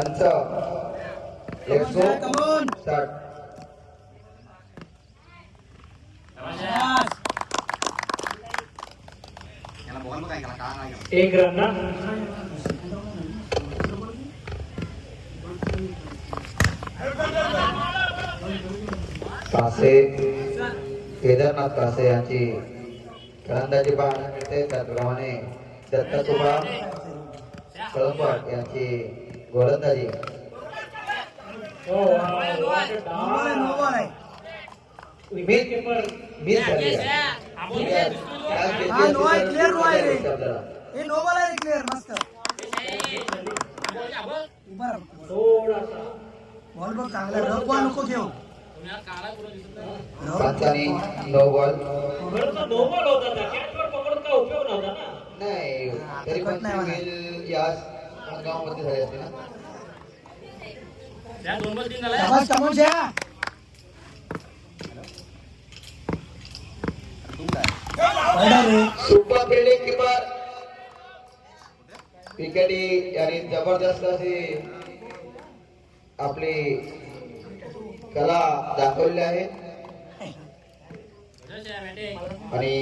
Let's go. Come on. Start. एक run ना कासे केदारनाथ कासे यांची फलंदाजी पाहायला मिळते. त्याचप्रमाणे दत्ता तुबा कळंबट यांची गोलंदाजी. मिस झाली पंचानी नो बॉल नाही तरी पण या गावामध्ये झाले असते ना. सुपर फिल्डिंग कीपर विकेटी यांनी जबरदस्त अशी आपली कला दाखवली आहे आणि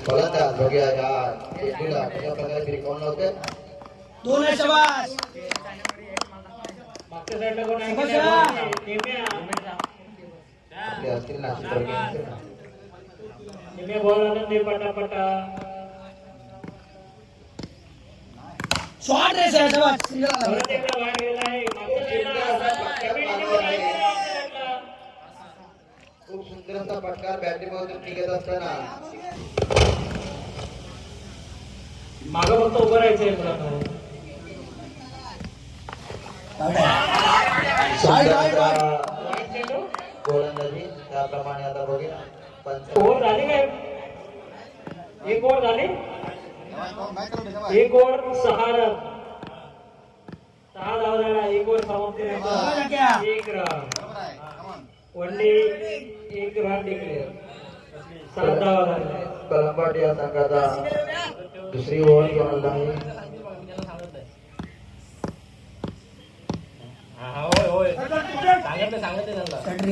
फलंदाज बघूया या चेंडूला कशा प्रकारे फिरकावून लावते. दोन शाबास मागच्या साईडला कोण आहे आपले असतील ना सुपर निमे बॉल आणून दे पटापटा. शॉट रे शाबास परत एकदा बाहेर गेला आहे. खूप सुंदर असा फटकार बॅटिंग मधून निघत असताना मागं फक्त उभं राहायचंय मुलांना. गोलंदाजी त्याप्रमाणे आता बघूया ओव्हर झाली काय? एक ओव्हर झाली. एक ओव्हर 6 रन 6 धावा झाला. एक ओव्हर समाप्ती नंतर 1 रन वनडे 1 रन डिक्लेअर 7 धावा झाल्या. कलंबट या संघाचा दुसरी ओव्हर घेऊन आहे.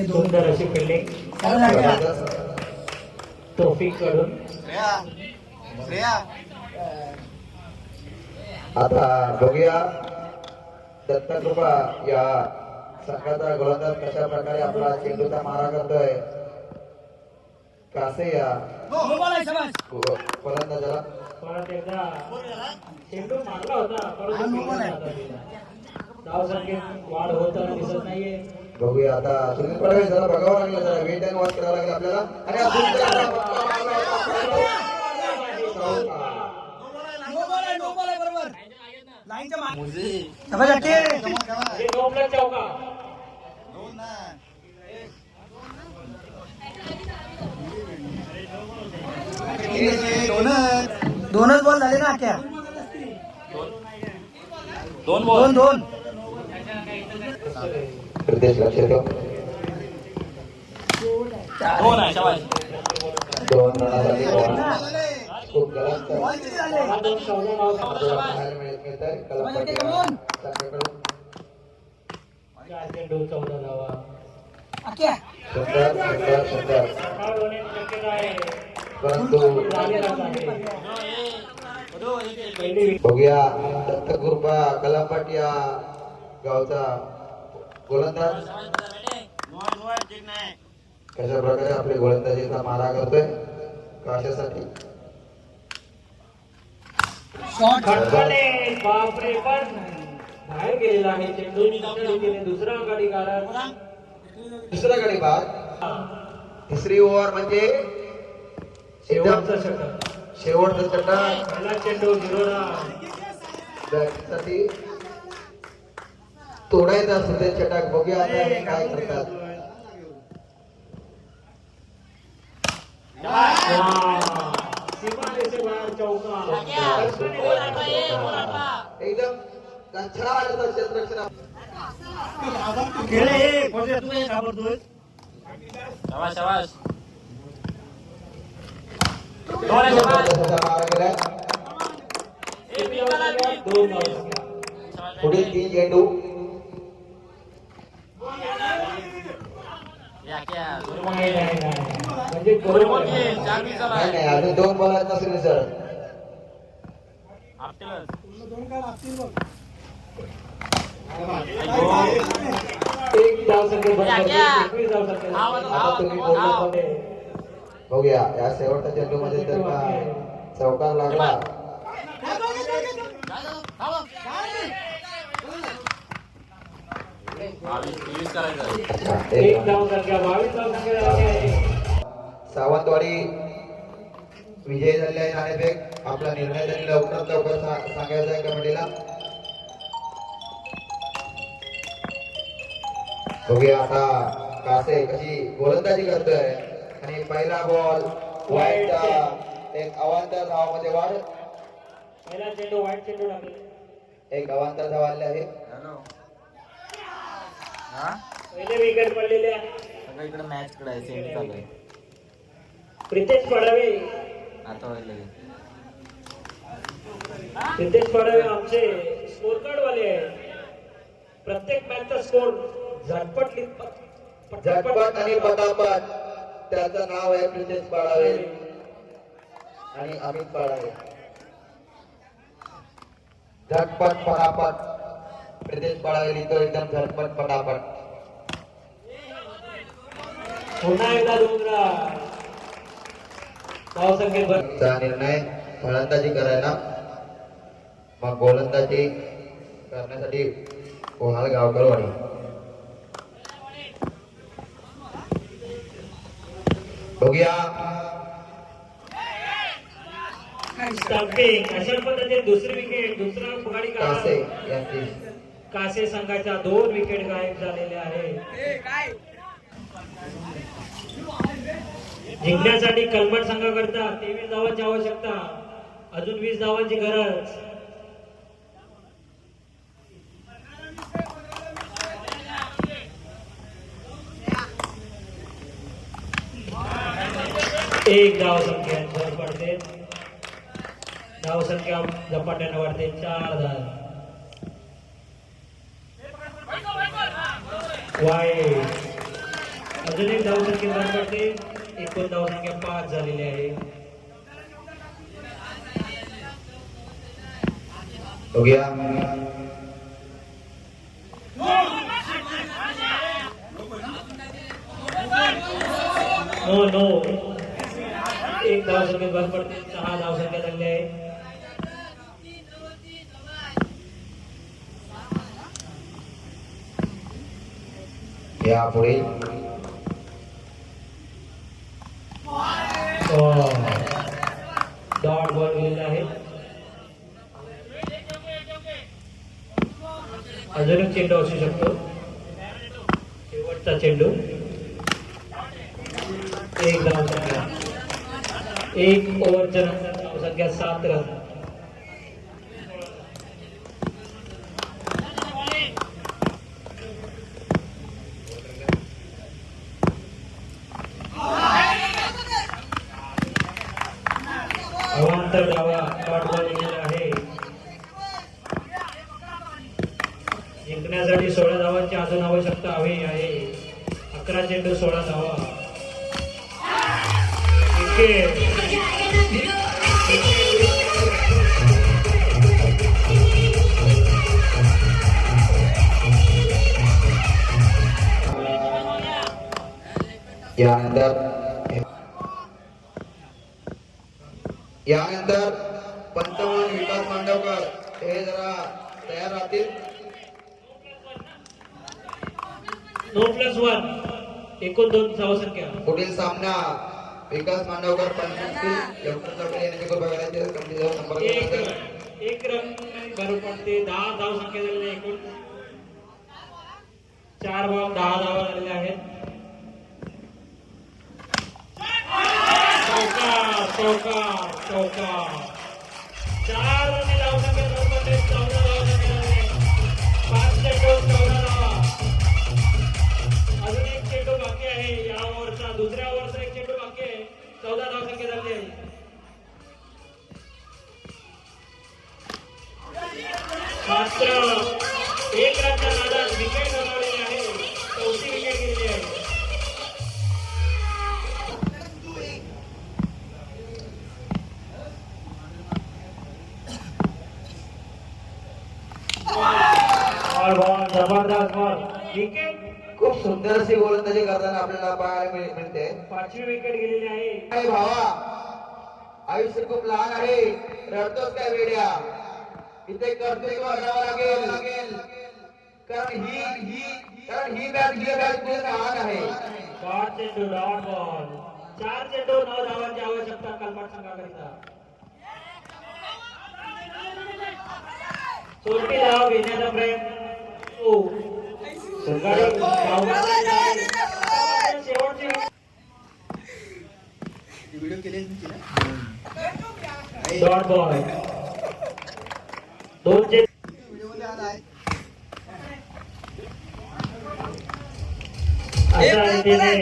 सुंदर अशी फिल्डिंग तौफिक कडून. आता बघूया दत्तकृपा या संघाचा गोलंदाज कशा प्रकारे आपला चेंडूचा मारा करतोय. कासे या फलंदाजाला परत एकदा चेंडू मारला होता परंतु धावसंख्येत वाढ होताना दिसत नाहीये. बघूया आता सुनील पडवे जरा बघावं लागलं, जरा वेट अँड वॉच करावं लागेल आपल्याला. आणि दोनच बॉल झाले ना क्या? दोन बॉल दोन प्रदेश लक्ष ठेव. दोन आहे शाबास. 2 रनासाठी खूप गलत मिळतंय कलंबट या संघाकडून. चेंडू 14 धावा. सुंदर सुंदर सुंदर आउट होण्याची शक्यता आहे परंतु झालेलाच आहे. पहिली बघूया दत्तकृपा कलंबट या गावचा गोलंदाज कशा प्रकारे आपले गोलंदाजीचा मारा करतोय कशासाठी. खटकाने बापरे पण बाहेर गेलेला आहे चेंडू. दुसरा गाडी काढा. दुसरा गडी बाद. तिसरी ओव्हर म्हणजे शेवटचा षटक. शेवटचा षटक. पहिला चेंडू 0 बॅटसाठी तोडायचा असतो ते षटक. बघूया आता हे काय करतात. एकदम छान क्षेत्ररक्षण. पुढील 3 चेंडू नाही नाही अजून 2 बॉल आहेत नसेल सर. एक धाव संख्या बंद करते. 21 धाव संख्या. आता तुम्ही बोलण्यामध्ये बघूया या शेवटच्या चेंडूमध्ये जर का चौकार लागला अच्छा, एक धाव संख्या 22 धाव संख्या झाली आहे. सावंतवाडी विजय झाले आहे. नाणेफेक आपला निर्णय त्यांनी लवकरात लवकर सांगायचा आहे कमिटीला. बघूया आता कासे कशी गोलंदाजी करतोय आणि पहिला बॉल वाईट. एक अवांतर धावामध्ये वाढ. पहिला चेंडू वाईट चेंडू टाकले. एक अवांतर धाव आले आहे. पहिले विकेट पडलेले आहे. इकडे मॅच कडे सेमी चालू आहे प्रितेश पडावे. आता व्हायला प्रितेश पडावे आमचे स्कोर कार्ड वाले आहे. प्रत्येक मॅचचा स्कोर झटपट झटपट आणि पटापट. त्याचं नाव आहे प्रितेश पाडावे आणि अमित पाडावे. झटपट पटापट प्रितेश पाडावे लिहितो एकदम झटपट पटापट. पुन्हा एकदा 2 रन. धाव संख्या चा निर्णय फलंदाजी करायला मग गोलंदाजी करण्यासाठी कोहाल गावकरवाडी. बघूया स्टंपिंग. अशा पद्धतीने दुसरी विकेट दुसरा पुढारी कासे यांची कासे संघाच्या 2 विकेट गायब झालेल्या आहेत. जिंकण्यासाठी कलमट संघाकरता 23 धावांची आवश्यकता. अजून 20 धावांची गरज. एक धाव संख्या भर पडते. धाव संख्या झपाट्याने वाढते. 4 धाव. वाईट. अजून एक धाव संख्या भर पडते. एकूण धाव संख्या 5 झालेली आहे. बघूया नो नो. एक धाव संख्या भर पडते. 6 धाव संख्या झालेली आहे. या पुढे डॉट बॉल गेलेला आहे. अजून एक चेंडू असू शकतो. शेवटचा चेंडू. एक धाव संख्या. 1 ओव्हरच्या नंतर धाव संख्या 7 रन. अवांतर धावा डॉट बॉल गेलेला आहे. जिंकण्यासाठी 16 धावांची अजून आवश्यकता हवी आहे. 11 चेंडू 16 धावा. विकेट. यानंतर पंतप्रधान विकास मांडवकर हे जरा तयार राहतील. +1 एकूण 2 धाव संख्या. पुढील सामना विकास मांडवकर पंचायत येण्याची कृपा करायची. कमिटीचा संपर्क साधा. एक रन भरून पडते. 10 धाव संख्या झालेली आहे. एकूण 4 बॉल 10 धावा झालेल्या आहेत. चौकार 4 रन धाव संख्या भरून पडते. 14 धावा संख्या झाली. 5 चेंडू 14 धावा. अजून एक चेंडू बाकी आहे. या ओव्हरचा दुसऱ्या ओव्हरचा एक चेंडू बाकी आहे. 14 धाव संख्या झाली आहे. मात्र 1 रनच्या नादात विकेट गमावलेली आहे. 4थी विकेट गेलेली आहे. बॉल जबरदस्त बॉल विकेट खूप सुंदर अशी गोलंदाजी करताना आपल्याला पाहायला मिळते. 5वी विकेट गेलेली आहे. अरे भावा, आयुष्य खूप लहान आहे, रडतोस काय वेड्या? इथे कर्तृत्व करावं लागेल, कारण ही बॅट खूप लहान आहे. डॉट चेंडू डॉट बॉल 4 चेंडू 9 धावांची आवश्यकता कलमाट संघाकरिता. सोडती धाव घेण्याचा प्रयत्न शेवटची डॉट बॉल 2 चे अशा रीतीने